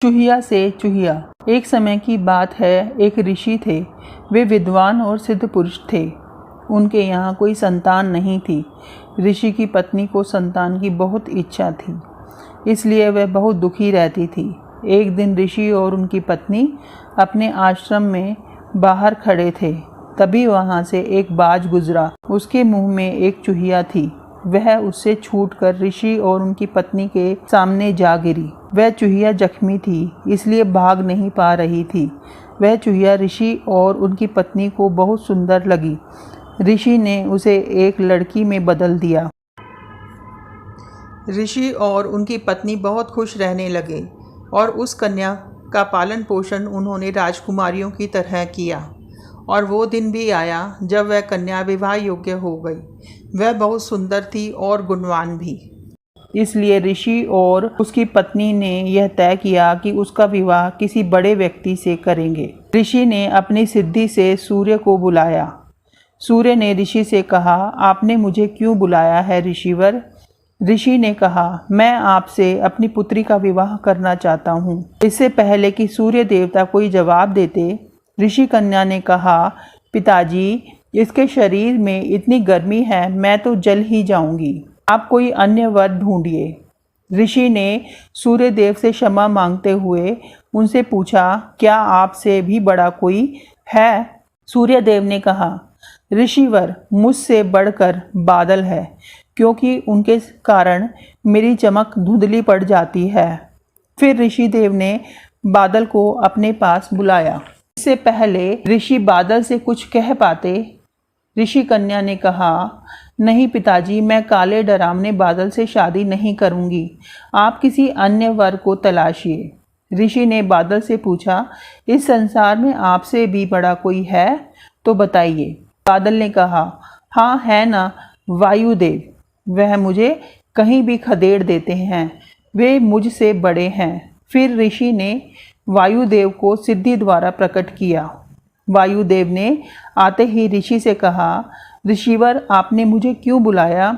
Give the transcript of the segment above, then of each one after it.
चूहिया से चूहिया। एक समय की बात है, एक ऋषि थे। वे विद्वान और सिद्ध पुरुष थे। उनके यहाँ कोई संतान नहीं थी। ऋषि की पत्नी को संतान की बहुत इच्छा थी, इसलिए वह बहुत दुखी रहती थी। एक दिन ऋषि और उनकी पत्नी अपने आश्रम में बाहर खड़े थे। तभी वहाँ से एक बाज गुजरा। उसके मुंह में एक चूहिया थी। वह उससे छूटकर ऋषि और उनकी पत्नी के सामने जा गिरी। वह चूहिया जख्मी थी, इसलिए भाग नहीं पा रही थी। वह चूहिया ऋषि और उनकी पत्नी को बहुत सुंदर लगी। ऋषि ने उसे एक लड़की में बदल दिया। ऋषि और उनकी पत्नी बहुत खुश रहने लगे और उस कन्या का पालन पोषण उन्होंने राजकुमारियों की तरह किया। और वो दिन भी आया जब वह कन्या विवाह योग्य हो गई। वह बहुत सुंदर थी और गुणवान भी। इसलिए ऋषि और उसकी पत्नी ने यह तय किया कि उसका विवाह किसी बड़े व्यक्ति से करेंगे। ऋषि ने अपनी सिद्धि से सूर्य को बुलाया। सूर्य ने ऋषि से कहा, आपने मुझे क्यों बुलाया है ऋषिवर? ऋषि ने कहा, मैं आपसे अपनी पुत्री का विवाह करना चाहता हूँ। इससे पहले कि सूर्य देवता कोई जवाब देते, ऋषि कन्या ने कहा, पिताजी, इसके शरीर में इतनी गर्मी है, मैं तो जल ही जाऊंगी। आप कोई अन्य वर ढूंढिए। ऋषि ने सूर्यदेव से क्षमा मांगते हुए उनसे पूछा, क्या आपसे भी बड़ा कोई है? सूर्यदेव ने कहा, ऋषिवर, मुझसे बढ़कर बादल है, क्योंकि उनके कारण मेरी चमक धुंधली पड़ जाती है। फिर ऋषिदेव ने बादल को अपने पास बुलाया। इससे पहले ऋषि बादल से कुछ कह पाते, ऋषि कन्या ने कहा, नहीं पिताजी, मैं काले डरावने बादल से शादी नहीं करूंगी। आप किसी अन्य वर को तलाशिए। ऋषि ने बादल से पूछा, इस संसार में आपसे भी बड़ा कोई है तो बताइए। बादल ने कहा, हाँ है ना, वायुदेव। वह मुझे कहीं भी खदेड़ देते हैं। वे मुझसे बड़े हैं। फिर ऋषि ने वायुदेव को सिद्धि द्वारा प्रकट किया। वायुदेव ने आते ही ऋषि से कहा, ऋषिवर, आपने मुझे क्यों बुलाया?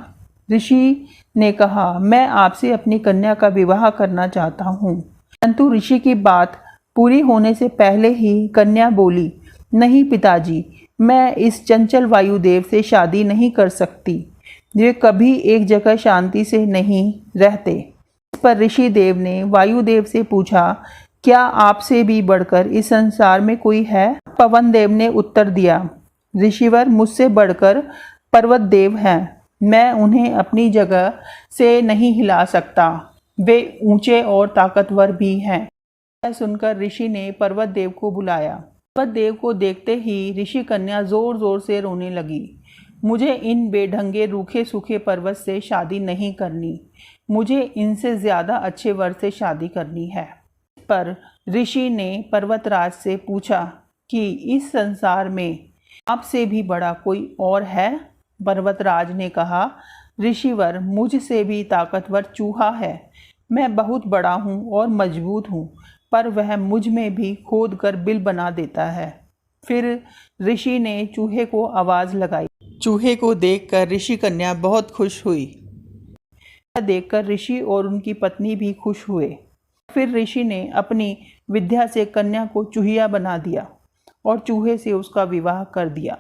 ऋषि ने कहा, मैं आपसे अपनी कन्या का विवाह करना चाहता हूँ। परंतु ऋषि की बात पूरी होने से पहले ही कन्या बोली, नहीं पिताजी, मैं इस चंचल वायुदेव से शादी नहीं कर सकती। वे कभी एक जगह शांति से नहीं रहते। इस पर ऋषि देव ने वायुदेव से पूछा, क्या आपसे भी बढ़कर इस संसार में कोई है? पवन देव ने उत्तर दिया, ऋषिवर, मुझसे बढ़कर पर्वत देव हैं। मैं उन्हें अपनी जगह से नहीं हिला सकता। वे ऊंचे और ताकतवर भी हैं। यह सुनकर ऋषि ने पर्वत देव को बुलाया। पर्वत देव को देखते ही ऋषि कन्या जोर जोर से रोने लगी। मुझे इन बेढंगे रूखे सूखे पर्वत से शादी नहीं करनी। मुझे इनसे ज़्यादा अच्छे वर से शादी करनी है। पर ऋषि ने पर्वतराज से पूछा कि इस संसार में आपसे भी बड़ा कोई और है? पर्वतराज ने कहा, ऋषिवर, मुझसे भी ताकतवर चूहा है। मैं बहुत बड़ा हूँ और मजबूत हूँ, पर वह मुझ में भी खोद कर बिल बना देता है। फिर ऋषि ने चूहे को आवाज़ लगाई। चूहे को देखकर ऋषि कन्या बहुत खुश हुई। देखकर ऋषि और उनकी पत्नी भी खुश हुए। फिर ऋषि ने अपनी विद्या से कन्या को चूहिया बना दिया और चूहे से उसका विवाह कर दिया।